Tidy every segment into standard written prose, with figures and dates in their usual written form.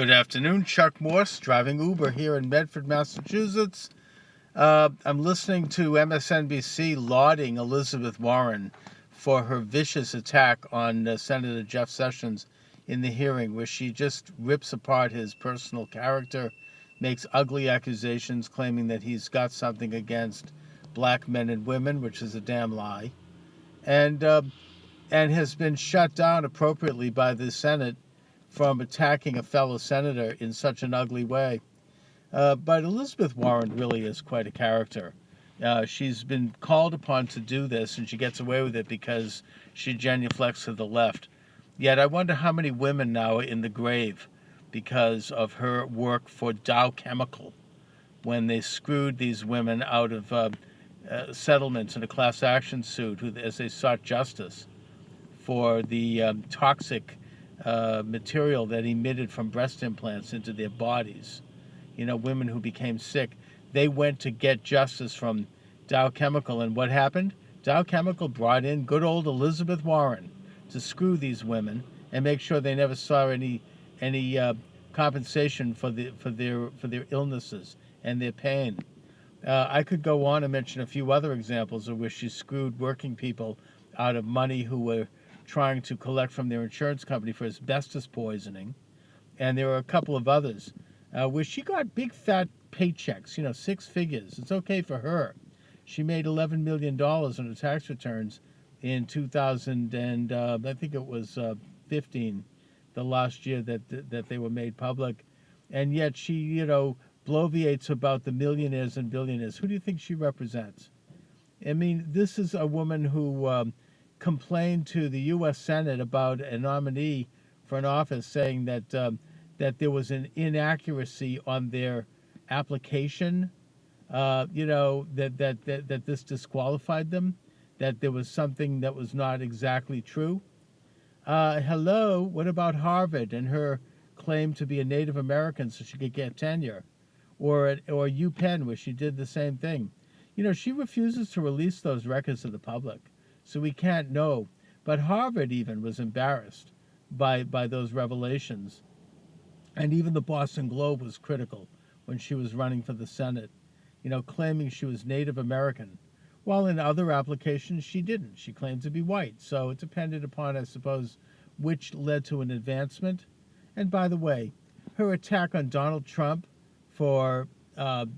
Good afternoon, Chuck Morse, driving Uber here in Medford, Massachusetts. I'm listening to MSNBC lauding Elizabeth Warren for her vicious attack on Senator Jeff Sessions in the hearing, where she just rips apart his personal character, makes ugly accusations claiming that he's got something against black men and women, which is a damn lie, and has been shut down appropriately by the Senate from attacking a fellow senator in such an ugly way. But Elizabeth Warren really is quite a character. She's been called upon to do this, and she gets away with it because she genuflects to the left. Yet I wonder how many women now are in the grave because of her work for Dow Chemical when they screwed these women out of settlements in a class action suit as they sought justice for the toxic material that emitted from breast implants into their bodies. You know, women who became sick. They went to get justice from Dow Chemical, and what happened? Dow Chemical brought in good old Elizabeth Warren to screw these women and make sure they never saw any compensation for their illnesses and their pain. I could go on and mention a few other examples of where she screwed working people out of money who were trying to collect from their insurance company for asbestos poisoning. And there are a couple of others where she got big fat paychecks, you know, six figures. It's okay for her. She made $11 million on her tax returns in 2000 and I think it was 15, the last year that they were made public. And yet she, you know, bloviates about the millionaires and billionaires. Who do you think she represents? I mean, this is a woman who complained to the U.S. Senate about a nominee for an office, saying that that there was an inaccuracy on their application. You know, that this disqualified them, that there was something that was not exactly true. Hello, what about Harvard and her claim to be a Native American so she could get tenure? Or UPenn, where she did the same thing. You know, she refuses to release those records to the public, so we can't know. But Harvard even was embarrassed by those revelations. And even the Boston Globe was critical when she was running for the Senate, you know, claiming she was Native American. While in other applications, she didn't. She claimed to be white. So it depended upon, I suppose, which led to an advancement. And by the way, her attack on Donald Trump for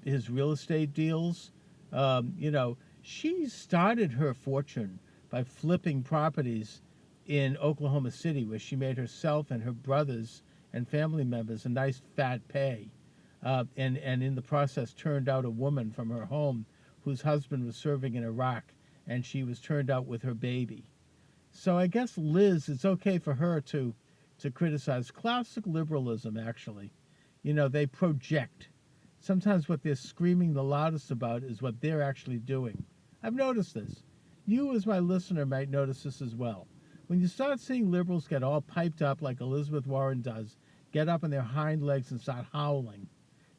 his real estate deals, you know, she started her fortune by flipping properties in Oklahoma City, where she made herself and her brothers and family members a nice fat pay, and in the process turned out a woman from her home whose husband was serving in Iraq, and she was turned out with her baby. So I guess Liz, it's okay for her to criticize classic liberalism. Actually, you know, they project. Sometimes what they're screaming the loudest about is what they're actually doing. I've noticed this. You, as my listener, might notice this as well. When you start seeing liberals get all piped up like Elizabeth Warren does, get up on their hind legs and start howling,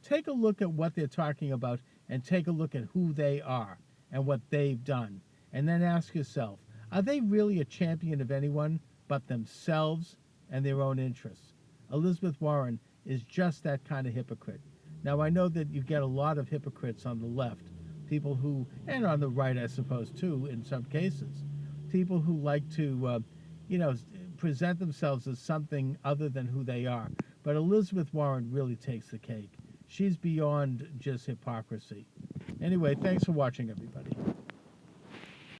take a look at what they're talking about and take a look at who they are and what they've done. And then ask yourself, are they really a champion of anyone but themselves and their own interests? Elizabeth Warren is just that kind of hypocrite. Now, I know that you get a lot of hypocrites on the left, people who, and on the right, I suppose, too, in some cases, people who like to, you know, present themselves as something other than who they are. But Elizabeth Warren really takes the cake. She's beyond just hypocrisy. Anyway, thanks for watching, everybody.